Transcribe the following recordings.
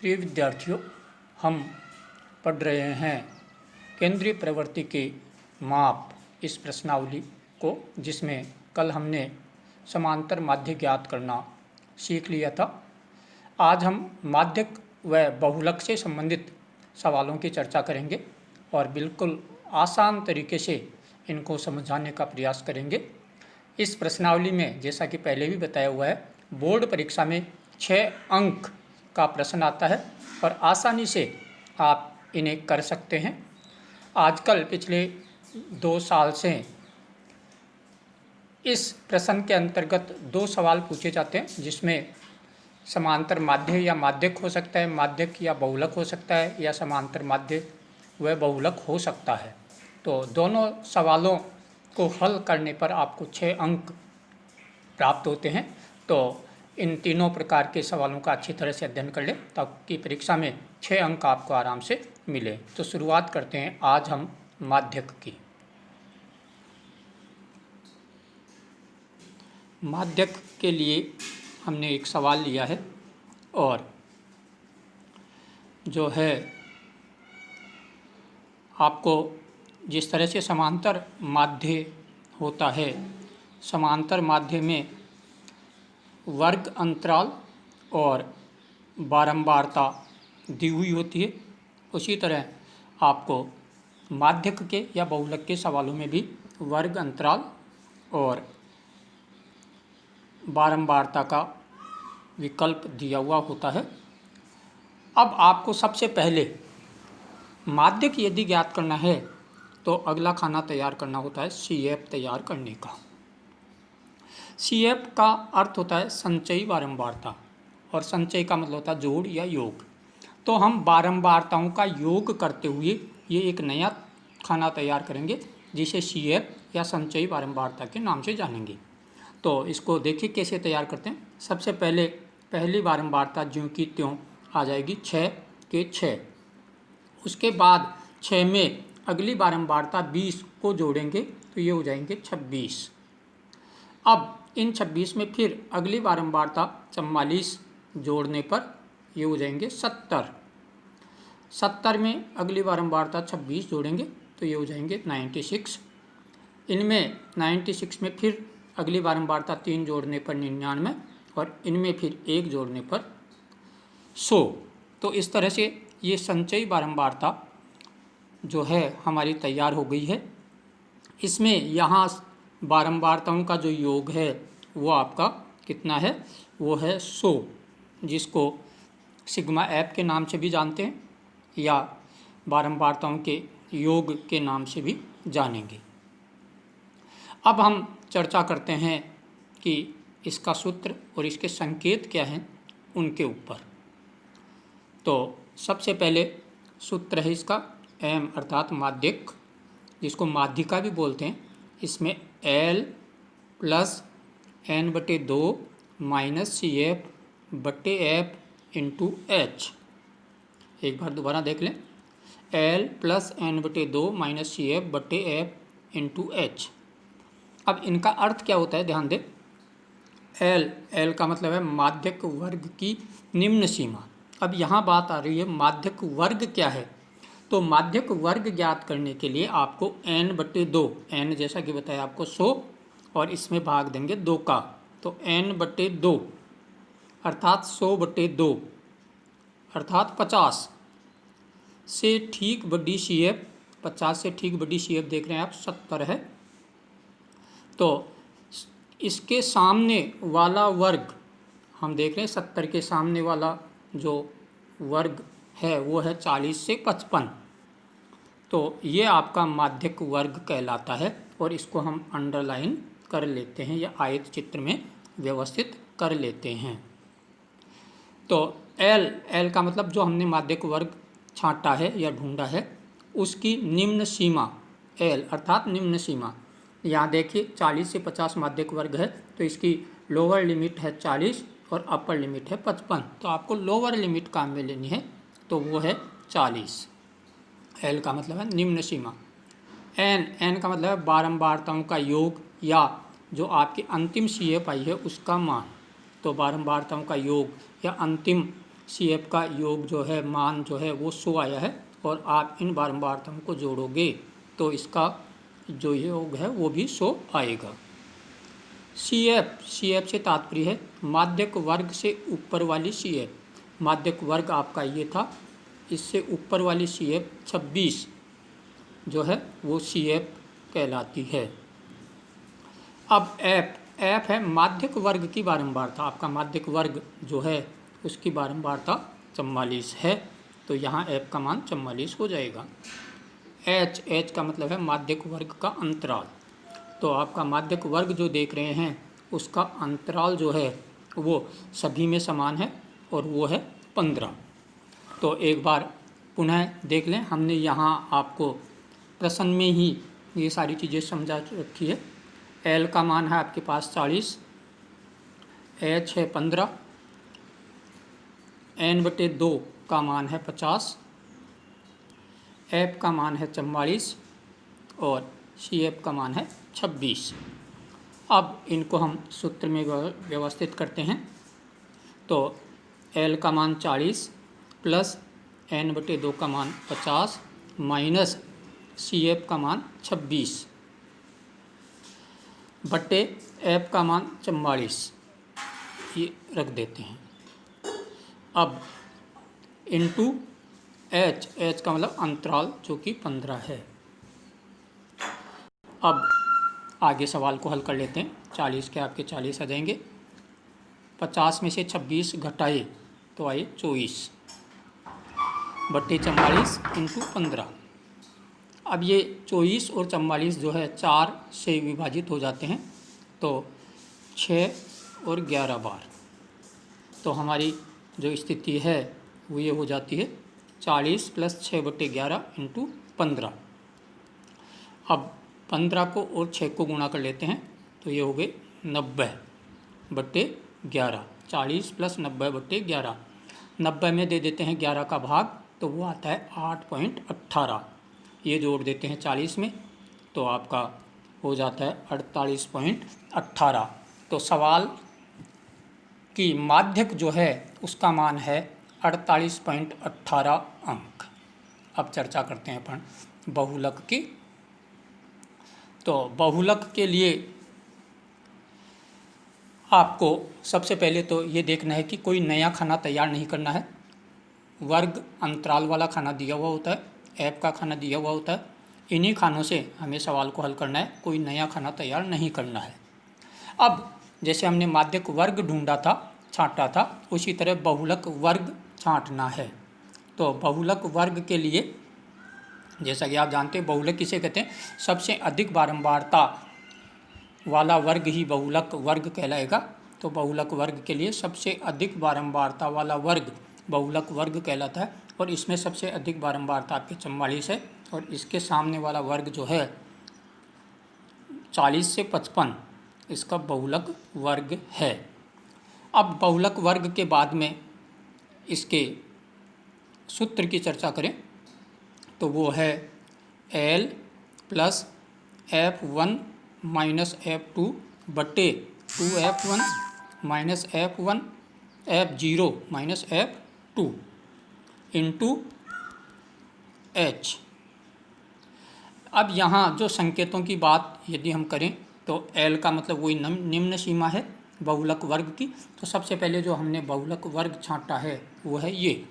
प्रिय विद्यार्थियों, हम पढ़ रहे हैं केंद्रीय प्रवृत्ति के माप इस प्रश्नावली को, जिसमें कल हमने समांतर माध्य ज्ञात करना सीख लिया था। आज हम माध्यक व बहुलक से संबंधित सवालों की चर्चा करेंगे और बिल्कुल आसान तरीके से इनको समझाने का प्रयास करेंगे। इस प्रश्नावली में जैसा कि पहले भी बताया हुआ है, बोर्ड परीक्षा में 6 अंक का प्रश्न आता है और आसानी से आप इन्हें कर सकते हैं। आजकल पिछले 2 साल से इस प्रश्न के अंतर्गत 2 सवाल पूछे जाते हैं, जिसमें समांतर माध्य या माध्यक हो सकता है, माध्यक या बहुलक हो सकता है, या समांतर माध्य व बहुलक हो सकता है। तो दोनों सवालों को हल करने पर आपको 6 अंक प्राप्त होते हैं। तो इन तीनों प्रकार के सवालों का अच्छी तरह से अध्ययन कर लें ताकि परीक्षा में 6 अंक आपको आराम से मिले। तो शुरुआत करते हैं आज हम माध्यक की। माध्यक के लिए हमने एक सवाल लिया है और जो है आपको जिस तरह से समांतर माध्य होता है, समांतर माध्य में वर्ग अंतराल और बारंबारता दी हुई होती है, उसी तरह आपको माध्यक के या बहुलक के सवालों में भी वर्ग अंतराल और बारंबारता का विकल्प दिया हुआ होता है। अब आपको सबसे पहले माध्यक यदि ज्ञात करना है तो अगला खाना तैयार करना होता है CF तैयार करने का। CF का अर्थ होता है संचयी बारंबारता, और संचय का मतलब होता है जोड़ या योग। तो हम बारंबारताओं का योग करते हुए ये एक नया खाना तैयार करेंगे, जिसे CF या संचयी बारंबारता के नाम से जानेंगे। तो इसको देखिए कैसे तैयार करते हैं। सबसे पहले पहली बारंबारता ज्यों की त्यों आ जाएगी 6 के 6। उसके बाद 6 में अगली बारंबारता 20 को जोड़ेंगे तो ये हो जाएंगे 26। अब इन 26 में फिर अगली बारंबारता 44 जोड़ने पर ये हो जाएंगे 70। 70 में अगली बारंबारता 26 जोड़ेंगे तो ये हो जाएंगे 96। इनमें 96 में फिर अगली बारंबारता 3 जोड़ने पर 99, और इनमें फिर 1 जोड़ने पर 100। तो इस तरह से ये संचयी बारंबारता जो है हमारी तैयार हो गई है। इसमें यहाँ बारंबारताओं का जो योग है वो आपका कितना है, वो है 100, जिसको सिग्मा F के नाम से भी जानते हैं या बारंबारताओं के योग के नाम से भी जानेंगे। अब हम चर्चा करते हैं कि इसका सूत्र और इसके संकेत क्या हैं उनके ऊपर। तो सबसे पहले सूत्र है इसका M अर्थात माध्यक, जिसको माध्यिका भी बोलते हैं। इसमें L plus N/2 minus CF/F into H। एक बार दोबारा देख लें, L plus N/2 minus CF/F into H। अब इनका अर्थ क्या होता है, ध्यान दें। L का मतलब है माध्यक वर्ग की निम्न सीमा। अब यहाँ बात आ रही है माध्यक वर्ग क्या है। तो माध्यक वर्ग ज्ञात करने के लिए आपको N/2, N जैसा कि बताया आपको 100, और इसमें भाग देंगे 2 का, तो N/2 अर्थात 100/2 अर्थात 50 से ठीक बड़ी CF, 50 से ठीक बड़ी CF देख रहे हैं आप 70 है। तो इसके सामने वाला वर्ग हम देख रहे हैं, 70 के सामने वाला जो वर्ग है वो है 40 से 55। तो ये आपका माध्यक वर्ग कहलाता है, और इसको हम अंडरलाइन कर लेते हैं या आयत चित्र में व्यवस्थित कर लेते हैं। तो L का मतलब जो हमने माध्यक वर्ग छांटा है या ढूंढा है उसकी निम्न सीमा L अर्थात निम्न सीमा। यहाँ देखिए 40 से 50 माध्यक वर्ग है, तो इसकी लोअर लिमिट है 40 और अपर लिमिट है 55। तो आपको लोअर लिमिट काम में लेनी है, तो वो है 40। L का मतलब है निम्न सीमा। N का मतलब है बारंबारताओं का योग या जो आपकी अंतिम CF आई है उसका मान। तो बारंबारताओं का योग या अंतिम सी एफ का योग जो है मान जो है वो 100 आया है और आप इन बारंबारताओं को जोड़ोगे तो इसका जो योग है वो भी 100 आएगा। सी एफ से तात्पर्य है माध्यक वर्ग से ऊपर वाली सी एफ। माध्यक वर्ग आपका ये था, इससे ऊपर वाली सी एफ 26 जो है वो सी एफ कहलाती है। अब एफ है माध्यक वर्ग की बारंबारता। आपका माध्यक वर्ग जो है उसकी बारंबारता 44 है, तो यहाँ एफ का मान 44 हो जाएगा। एच का मतलब है माध्यक वर्ग का अंतराल। तो आपका माध्यक वर्ग जो देख रहे हैं उसका अंतराल जो है वो सभी में समान है और वो है 15। तो एक बार पुनः देख लें, हमने यहाँ आपको प्रश्न में ही ये सारी चीज़ें समझा रखी है। एल का मान है आपके पास 40, एच है 15, n/2 का मान है 50, एफ का मान है 44 और सी एफ का मान है 26। अब इनको हम सूत्र में व्यवस्थित करते हैं। तो एल का मान 40 प्लस n/2 का मान 50 माइनस सी एफ का मान 26 बटे एफ का मान 44 ये रख देते हैं। अब इनटू एच का मतलब अंतराल जो कि 15 है। अब आगे सवाल को हल कर लेते हैं। 40 के आपके 40 आ जाएंगे, 50 में से 26 घटाए तो आए 24 बट्टे 44 इंटू 15। अब ये 24 और 44 जो है 4 से विभाजित हो जाते हैं, तो 6 और 11 बार। तो हमारी जो स्थिति है वो ये हो जाती है 40 प्लस 6/11 इंटू 15। अब 15 को और 6 को गुणा कर लेते हैं तो ये हो गए 90/11। 40 प्लस 90/11, 90 में दे देते हैं 11 का भाग तो वो आता है 8.18। ये जोड़ देते हैं 40 में तो आपका हो जाता है 48.18। तो सवाल की माध्यक जो है उसका मान है 48.18 अंक। अब चर्चा करते हैं अपन बहुलक की। तो बहुलक के लिए आपको सबसे पहले तो ये देखना है कि कोई नया खाना तैयार नहीं करना है। वर्ग अंतराल वाला खाना दिया हुआ होता है, ऐप का खाना दिया हुआ होता है, इन्हीं खानों से हमें सवाल को हल करना है, कोई नया खाना तैयार नहीं करना है। अब जैसे हमने माध्यक वर्ग ढूंढा था, छांटा था, उसी तरह बहुलक वर्ग छांटना है। तो बहुलक वर्ग के लिए जैसा कि आप जानते हैं बहुलक किसे कहते हैं, सबसे अधिक बारंबारता वाला वर्ग ही बहुलक वर्ग कहलाएगा। तो बहुलक वर्ग के लिए सबसे अधिक बारंबारता वाला वर्ग बहुलक वर्ग कहलाता है और इसमें सबसे अधिक बारंबारता आपके 44 है और इसके सामने वाला वर्ग जो है 40 से 55 इसका बहुलक वर्ग है। अब बहुलक वर्ग के बाद में इसके सूत्र की चर्चा करें तो वो है L plus F1 minus F2 बटे 2F1 minus F1 F0 minus F2 into H। अब यहाँ जो संकेतों की बात यदि हम करें तो L का मतलब वही निम्न सीमा है बहुलक वर्ग की। तो सबसे पहले जो हमने बहुलक वर्ग छांटा है वो है ये,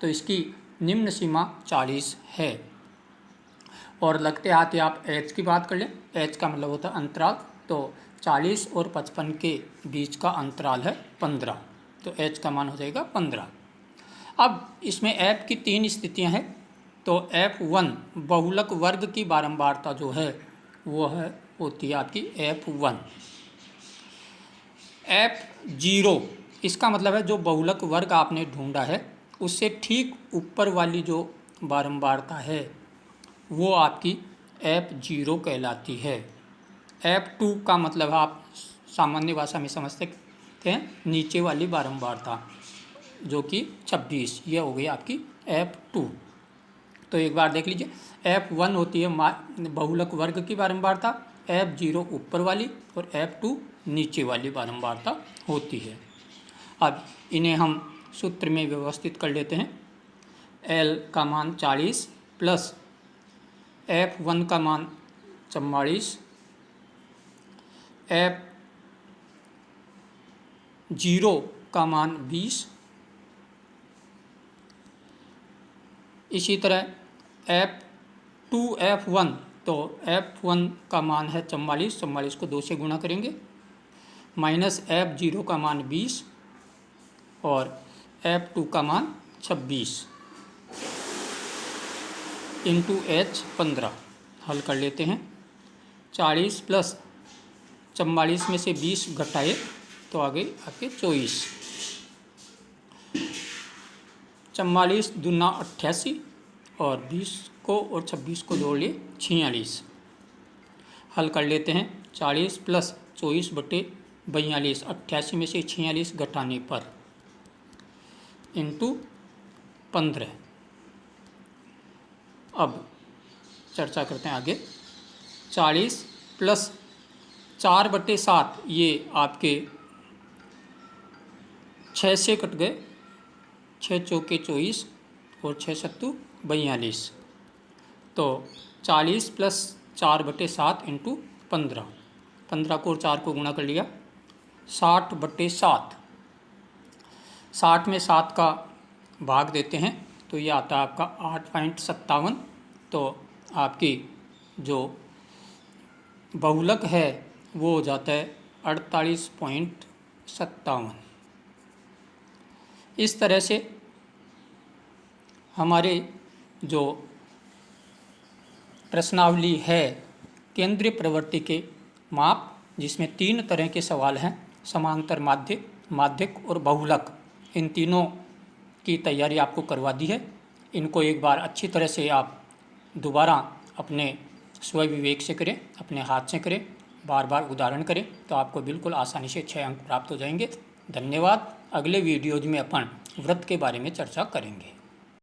तो इसकी निम्न सीमा 40 है। और लगते हाथ आप H की बात कर लें, H का मतलब होता है अंतराल, तो 40 और 55 के बीच का अंतराल है 15, तो H का मान हो जाएगा 15। अब इसमें F की 3 स्थितियां हैं। तो F1 बहुलक वर्ग की बारंबारता जो है वो है होती है आपकी F1। F0 इसका मतलब है जो बहुलक वर्ग आपने ढूंढा है उससे ठीक ऊपर वाली जो बारंबारता है वो आपकी F0 कहलाती है। F2 का मतलब आप सामान्य भाषा में समझ सकते हैं नीचे वाली बारंबारता जो कि 26, यह हो गई आपकी F2। तो एक बार देख लीजिए, F1 होती है बहुलक वर्ग की बारंबारता, F0 ऊपर वाली और F2 नीचे वाली बारंबारता होती है। अब इन्हें हम सूत्र में व्यवस्थित कर लेते हैं। L का मान 40 प्लस F1 का मान 44, F0 का मान 20, इसी तरह F2 F1, तो F1 का मान है 44, 44 को 2 से गुणा करेंगे, माइनस F0 का मान 20 और F2 का मान 26 इंटू H 15। हल कर लेते हैं। 40 प्लस 44 में से 20 घटाए तो आगे 24, 44 दूना 88 और 20 को और 26 को जोड़ लिए 46। हल कर लेते हैं। 40 प्लस 24 बटे 42, 88 में से 46 घटाने पर इंटू 15। अब चर्चा करते हैं आगे। 40 प्लस 4 बटे 7, ये आपके 6 से कट गए, 6 चौके 24 और 6 सत्तू 42, तो 40 प्लस 4 बटे 7 इंटू 15, 15 को और 4 को गुणा कर लिया, 60 बटे 7, 60 में 7 का भाग देते हैं तो ये आता है आपका 8.57। तो आपकी जो बहुलक है वो हो जाता है 48.57। इस तरह से हमारे जो प्रश्नावली है केंद्रीय प्रवृत्ति के माप, जिसमें 3 तरह के सवाल हैं, समांतर माध्यक, माध्यक और बहुलक, इन तीनों की तैयारी आपको करवा दी है। इनको एक बार अच्छी तरह से आप दोबारा अपने स्वविवेक से करें, अपने हाथ से करें, बार बार उदाहरण करें, तो आपको बिल्कुल आसानी से 6 अंक प्राप्त हो जाएंगे। धन्यवाद। अगले वीडियोज में अपन व्रत के बारे में चर्चा करेंगे।